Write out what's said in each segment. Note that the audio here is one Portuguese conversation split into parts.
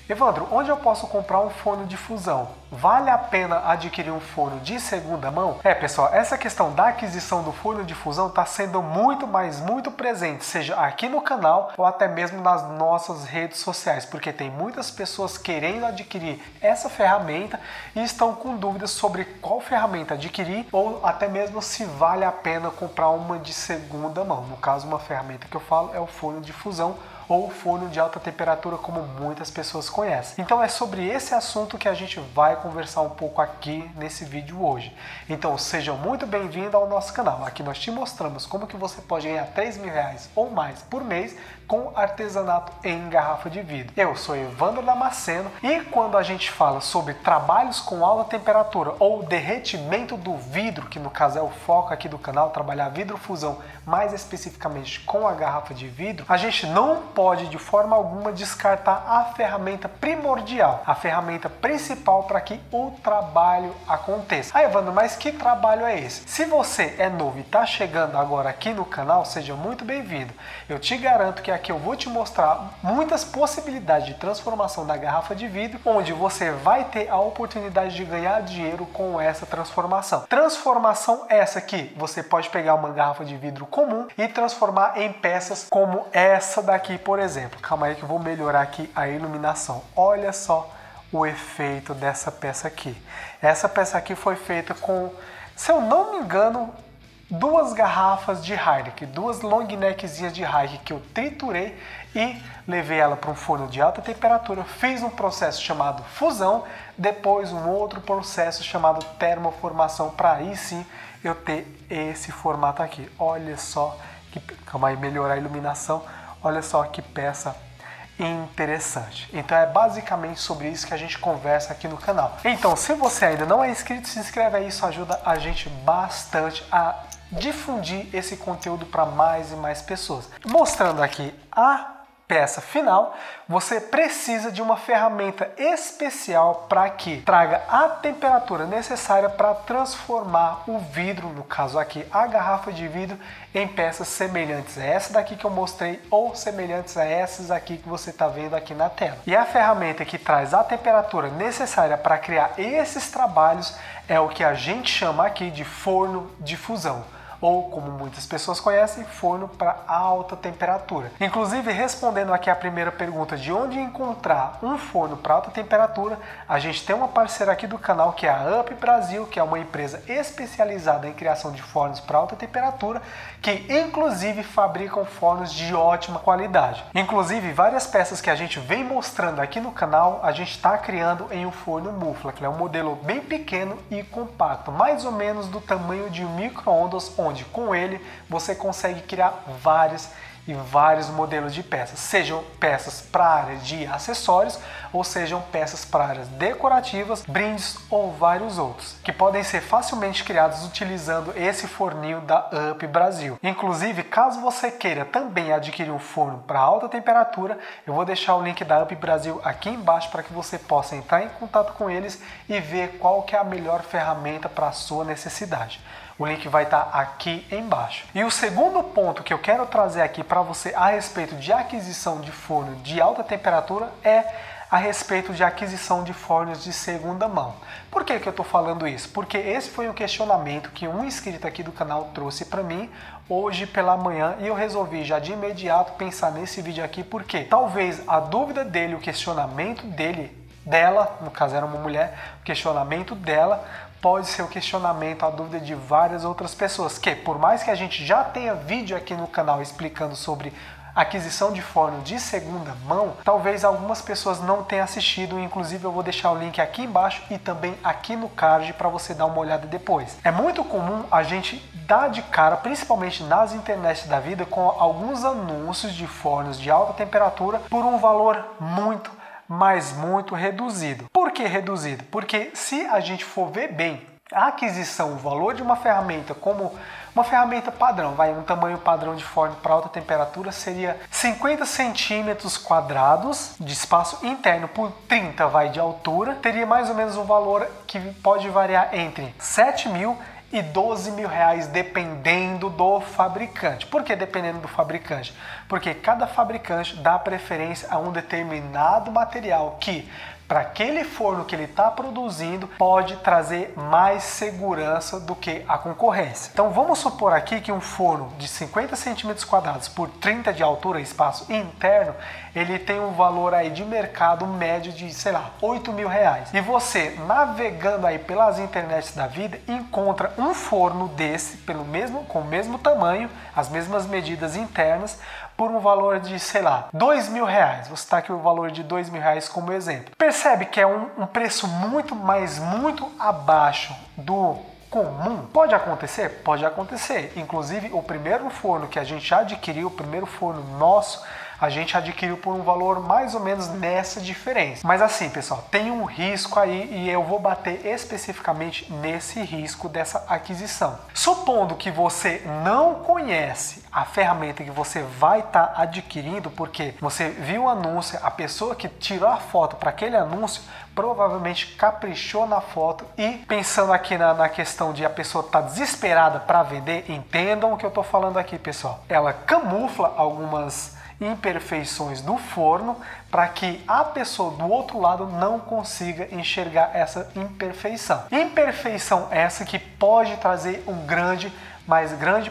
Evandro, onde eu posso comprar um forno de fusão? Vale a pena adquirir um forno de segunda mão? Pessoal, essa questão da aquisição do forno de fusão está sendo muito presente, seja aqui no canal ou até mesmo nas nossas redes sociais, porque tem muitas pessoas querendo adquirir essa ferramenta e estão com dúvidas sobre qual ferramenta adquirir ou até mesmo se vale a pena comprar uma de segunda mão. No caso, uma ferramenta que eu falo é o forno de fusão ou forno de alta temperatura, como muitas pessoas conhecem. Então é sobre esse assunto que a gente vai conversar um pouco aqui nesse vídeo hoje. Então sejam muito bem-vindos ao nosso canal. Aqui nós te mostramos como que você pode ganhar R$3.000 ou mais por mês com artesanato em garrafa de vidro. Eu sou Evandro Damasceno e quando a gente fala sobre trabalhos com alta temperatura ou derretimento do vidro, que no caso é o foco aqui do canal, trabalhar vidro fusão mais especificamente com a garrafa de vidro, a gente não pode de forma alguma descartar a ferramenta primordial, a ferramenta principal para que o trabalho aconteça. Evandro, mas que trabalho é esse? Se você é novo e está chegando agora aqui no canal, seja muito bem-vindo. Eu te garanto que aqui eu vou te mostrar muitas possibilidades de transformação da garrafa de vidro, onde você vai ter a oportunidade de ganhar dinheiro com essa transformação. Transformação essa que você pode pegar uma garrafa de vidro comum e transformar em peças como essa daqui, por exemplo. Calma aí que eu vou melhorar aqui a iluminação. Olha só o efeito dessa peça aqui. Essa peça aqui foi feita com, se eu não me engano, duas garrafas de Heineken, duas long neckzinhas de Heineken que eu triturei e levei ela para um forno de alta temperatura, fiz um processo chamado fusão, depois um outro processo chamado termoformação, para aí sim eu ter esse formato aqui. Olha só, calma aí, melhorar a iluminação, olha só que peça interessante. Então é basicamente sobre isso que a gente conversa aqui no canal. Então, se você ainda não é inscrito, se inscreve aí, isso ajuda a gente bastante a difundir esse conteúdo para mais e mais pessoas. Mostrando aqui a peça final, você precisa de uma ferramenta especial para que traga a temperatura necessária para transformar o vidro, no caso aqui a garrafa de vidro, em peças semelhantes a essa daqui que eu mostrei ou semelhantes a essas aqui que você está vendo aqui na tela. E a ferramenta que traz a temperatura necessária para criar esses trabalhos é o que a gente chama aqui de forno de fusão, ou como muitas pessoas conhecem, forno para alta temperatura. Inclusive, respondendo aqui a primeira pergunta de onde encontrar um forno para alta temperatura, a gente tem uma parceira aqui do canal que é a UP Brasil, que é uma empresa especializada em criação de fornos para alta temperatura, que inclusive fabricam fornos de ótima qualidade. Inclusive, várias peças que a gente vem mostrando aqui no canal, a gente está criando em um forno Mufla, que é um modelo bem pequeno e compacto, mais ou menos do tamanho de um micro-ondas, onde com ele você consegue criar vários modelos de peças, sejam peças para a área de acessórios ou sejam peças para áreas decorativas, brindes ou vários outros, que podem ser facilmente criados utilizando esse forninho da UP Brasil. Inclusive, caso você queira também adquirir um forno para alta temperatura, eu vou deixar o link da UP Brasil aqui embaixo para que você possa entrar em contato com eles e ver qual que é a melhor ferramenta para a sua necessidade. O link vai estar aqui embaixo. E o segundo ponto que eu quero trazer aqui para você a respeito de aquisição de forno de alta temperatura é a respeito de aquisição de fornos de segunda mão. Por que eu estou falando isso? Porque esse foi um questionamento que um inscrito aqui do canal trouxe para mim hoje pela manhã e eu resolvi já de imediato pensar nesse vídeo aqui, porque talvez a dúvida dele, o questionamento dela, no caso era uma mulher, o questionamento dela pode ser o questionamento, a dúvida de várias outras pessoas, que por mais que a gente já tenha vídeo aqui no canal explicando sobre aquisição de forno de segunda mão, talvez algumas pessoas não tenham assistido, inclusive eu vou deixar o link aqui embaixo e também aqui no card para você dar uma olhada depois. É muito comum a gente dar de cara, principalmente nas internets da vida, com alguns anúncios de fornos de alta temperatura por um valor muito reduzido. Por que reduzido? Porque se a gente for ver bem, a aquisição, o valor de uma ferramenta como uma ferramenta padrão, um tamanho padrão de forno para alta temperatura seria 50 centímetros quadrados de espaço interno por 30 de altura, teria mais ou menos um valor que pode variar entre 7.000 e R$ 12.000 dependendo do fabricante. Por que dependendo do fabricante? Porque cada fabricante dá preferência a um determinado material que, para aquele forno que ele está produzindo, pode trazer mais segurança do que a concorrência. Então vamos supor aqui que um forno de 50 centímetros quadrados por 30 de altura, espaço interno, ele tem um valor aí de mercado médio de, sei lá, R$ 8.000. E você, navegando aí pelas internets da vida, encontra um forno desse, com o mesmo tamanho, as mesmas medidas internas, por um valor de, sei lá, R$ 2.000. Vou citar aqui o valor de R$ 2.000 como exemplo. Percebe que é um preço muito abaixo do comum? Pode acontecer? Pode acontecer. Inclusive, o primeiro forno que a gente já adquiriu, o primeiro forno nosso, a gente adquiriu por um valor mais ou menos nessa diferença. Mas assim, pessoal, tem um risco aí e eu vou bater especificamente nesse risco dessa aquisição. Supondo que você não conhece a ferramenta que você vai estar adquirindo, porque você viu o anúncio, a pessoa que tirou a foto para aquele anúncio provavelmente caprichou na foto e, pensando aqui na questão de a pessoa estar desesperada para vender, entendam o que eu estou falando aqui, pessoal. Ela camufla algumas imperfeições do forno para que a pessoa do outro lado não consiga enxergar essa imperfeição. Imperfeição essa que pode trazer um grande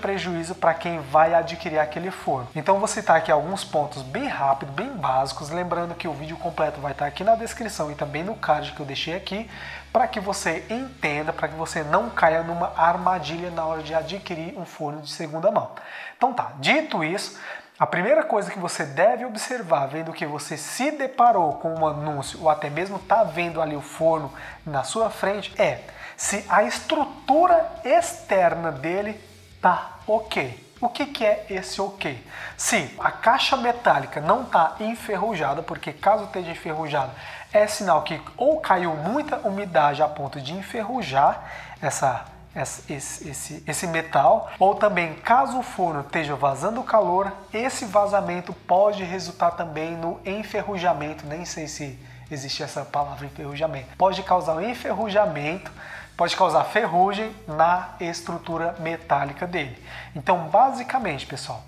prejuízo para quem vai adquirir aquele forno. Então vou citar aqui alguns pontos bem rápidos, bem básicos, lembrando que o vídeo completo vai estar aqui na descrição e também no card que eu deixei aqui, para que você entenda, para que você não caia numa armadilha na hora de adquirir um forno de segunda mão. Então tá, dito isso, a primeira coisa que você deve observar, vendo que você se deparou com um anúncio ou até mesmo está vendo ali o forno na sua frente, é se a estrutura externa dele tá ok. O que é esse ok? Se a caixa metálica não está enferrujada, porque caso esteja enferrujada, é sinal que ou caiu muita umidade a ponto de enferrujar esse metal, ou também caso o forno esteja vazando calor, esse vazamento pode resultar também no enferrujamento, nem sei se existe essa palavra enferrujamento, pode causar um enferrujamento, pode causar ferrugem na estrutura metálica dele. Então basicamente, pessoal,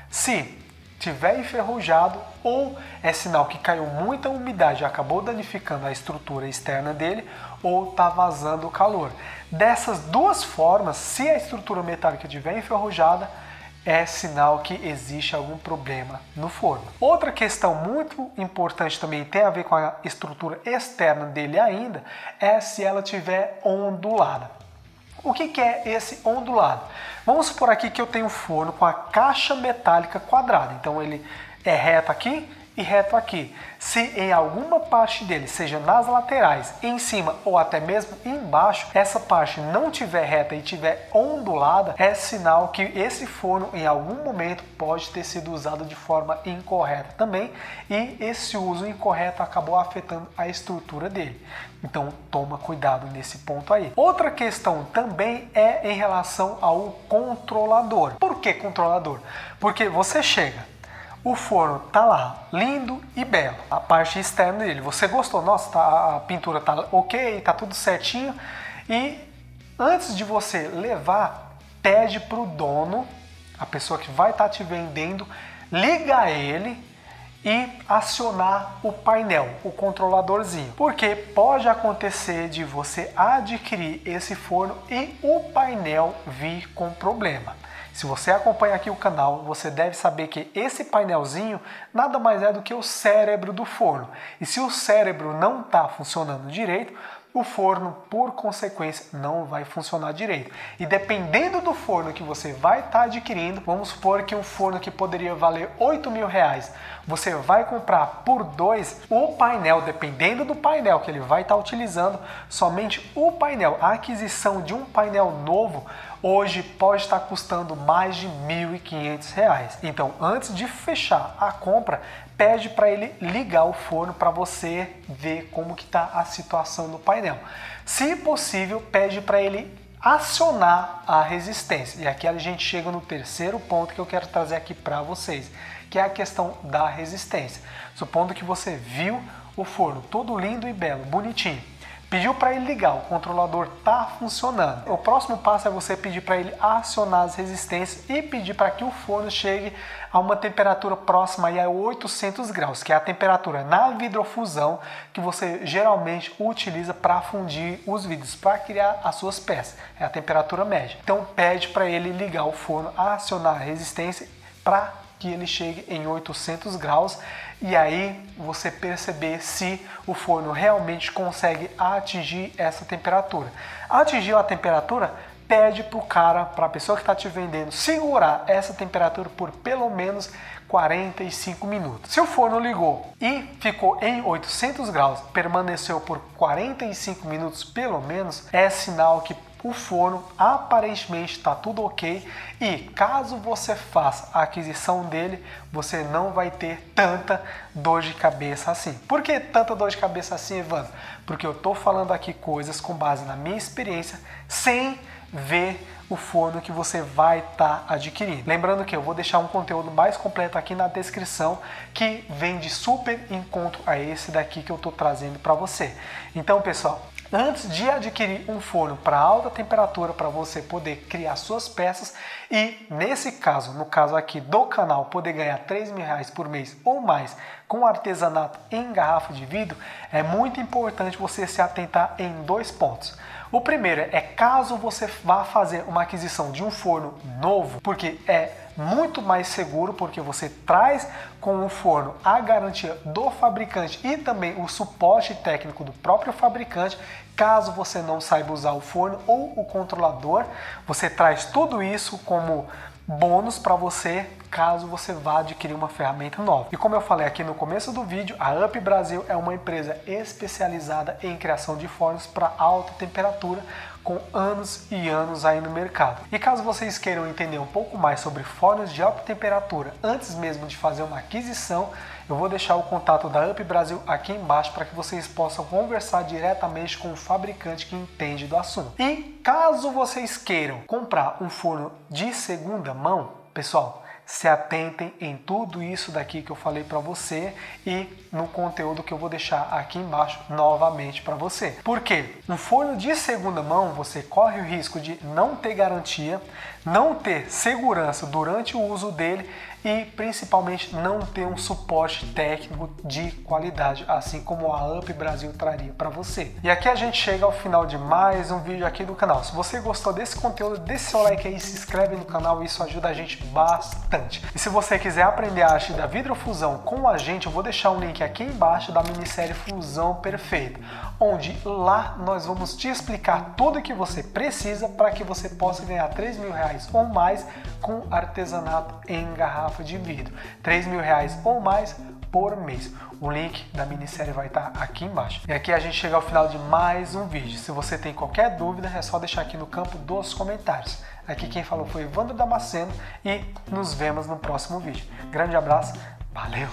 se tiver enferrujado, ou é sinal que caiu muita umidade e acabou danificando a estrutura externa dele, ou está vazando calor. Dessas duas formas, se a estrutura metálica estiver enferrujada, é sinal que existe algum problema no forno. Outra questão muito importante também tem a ver com a estrutura externa dele ainda, é se ela estiver ondulada. O que é esse ondulado? Vamos supor aqui que eu tenho um forno com a caixa metálica quadrada. Então ele é reto aqui e reto aqui. Se em alguma parte dele, seja nas laterais, em cima ou até mesmo embaixo, essa parte não tiver reta e tiver ondulada, é sinal que esse forno em algum momento pode ter sido usado de forma incorreta também, e esse uso incorreto acabou afetando a estrutura dele. Então toma cuidado nesse ponto aí. Outra questão também é em relação ao controlador. Por que controlador? Porque você chega, o forno tá lá, lindo e belo, a parte externa dele, você gostou, nossa, a pintura tá ok, tá tudo certinho, e antes de você levar, pede pro dono, a pessoa que vai estar te vendendo, liga ele e acionar o painel, o controladorzinho, porque pode acontecer de você adquirir esse forno e o painel vir com problema. Se você acompanha aqui o canal, você deve saber que esse painelzinho nada mais é do que o cérebro do forno. E se o cérebro não está funcionando direito, o forno, por consequência, não vai funcionar direito. E dependendo do forno que você vai estar adquirindo, vamos supor que um forno que poderia valer R$8.000, você vai comprar por 2, o painel, dependendo do painel que ele vai estar utilizando, somente o painel, a aquisição de um painel novo, hoje pode estar custando mais de R$1.500. Então, antes de fechar a compra, pede para ele ligar o forno para você ver como que está a situação do painel. Se possível, pede para ele acionar a resistência. E aqui a gente chega no terceiro ponto que eu quero trazer aqui para vocês, que é a questão da resistência. Supondo que você viu o forno todo lindo e belo, bonitinho, Pediu para ele ligar, o controlador está funcionando. O próximo passo é você pedir para ele acionar as resistências e pedir para que o forno chegue a uma temperatura próxima aí a 800 graus, que é a temperatura na vidrofusão que você geralmente utiliza para fundir os vidros, para criar as suas peças. É a temperatura média. Então pede para ele ligar o forno, acionar a resistência para que ele chegue em 800 graus e aí você perceber se o forno realmente consegue atingir essa temperatura. Atingiu a temperatura, pede para a pessoa que está te vendendo segurar essa temperatura por pelo menos 45 minutos. Se o forno ligou e ficou em 800 graus, permaneceu por 45 minutos pelo menos, é sinal que o forno aparentemente está tudo ok e caso você faça a aquisição dele, você não vai ter tanta dor de cabeça assim. Por que tanta dor de cabeça assim, Evandro? Porque eu estou falando aqui coisas com base na minha experiência, sem ver o forno que você vai estar adquirindo. Lembrando que eu vou deixar um conteúdo mais completo aqui na descrição que vem de super encontro a esse daqui que eu estou trazendo para você. Então, pessoal, antes de adquirir um forno para alta temperatura para você poder criar suas peças e nesse caso, no caso aqui do canal, poder ganhar R$3.000 por mês ou mais com artesanato em garrafa de vidro, é muito importante você se atentar em dois pontos. O primeiro é caso você vá fazer uma aquisição de um forno novo, porque é muito mais seguro, porque você traz com o forno a garantia do fabricante e também o suporte técnico do próprio fabricante. Caso você não saiba usar o forno ou o controlador, você traz tudo isso como bônus para você caso você vá adquirir uma ferramenta nova. E como eu falei aqui no começo do vídeo, a UP Brasil é uma empresa especializada em criação de fornos para alta temperatura, com anos e anos aí no mercado. E caso vocês queiram entender um pouco mais sobre fornos de alta temperatura antes mesmo de fazer uma aquisição, eu vou deixar o contato da UP Brasil aqui embaixo para que vocês possam conversar diretamente com o fabricante que entende do assunto. E caso vocês queiram comprar um forno de segunda mão, pessoal, se atentem em tudo isso daqui que eu falei para você e no conteúdo que eu vou deixar aqui embaixo novamente para você. Porque um forno de segunda mão você corre o risco de não ter garantia, não ter segurança durante o uso dele e principalmente não ter um suporte técnico de qualidade, assim como a UP Brasil traria para você. E aqui a gente chega ao final de mais um vídeo aqui do canal. Se você gostou desse conteúdo, deixe seu like aí, se inscreve no canal, isso ajuda a gente bastante. E se você quiser aprender a arte da vidrofusão com a gente, eu vou deixar um link aqui embaixo da minissérie Fusão Perfeita, onde lá nós vamos te explicar tudo o que você precisa para que você possa ganhar R$3.000 ou mais com artesanato em garrafa de vidro. R$3.000 ou mais por mês. O link da minissérie vai estar aqui embaixo. E aqui a gente chega ao final de mais um vídeo. Se você tem qualquer dúvida, é só deixar aqui no campo dos comentários. Aqui quem falou foi Evandro Damasceno e nos vemos no próximo vídeo. Grande abraço, valeu!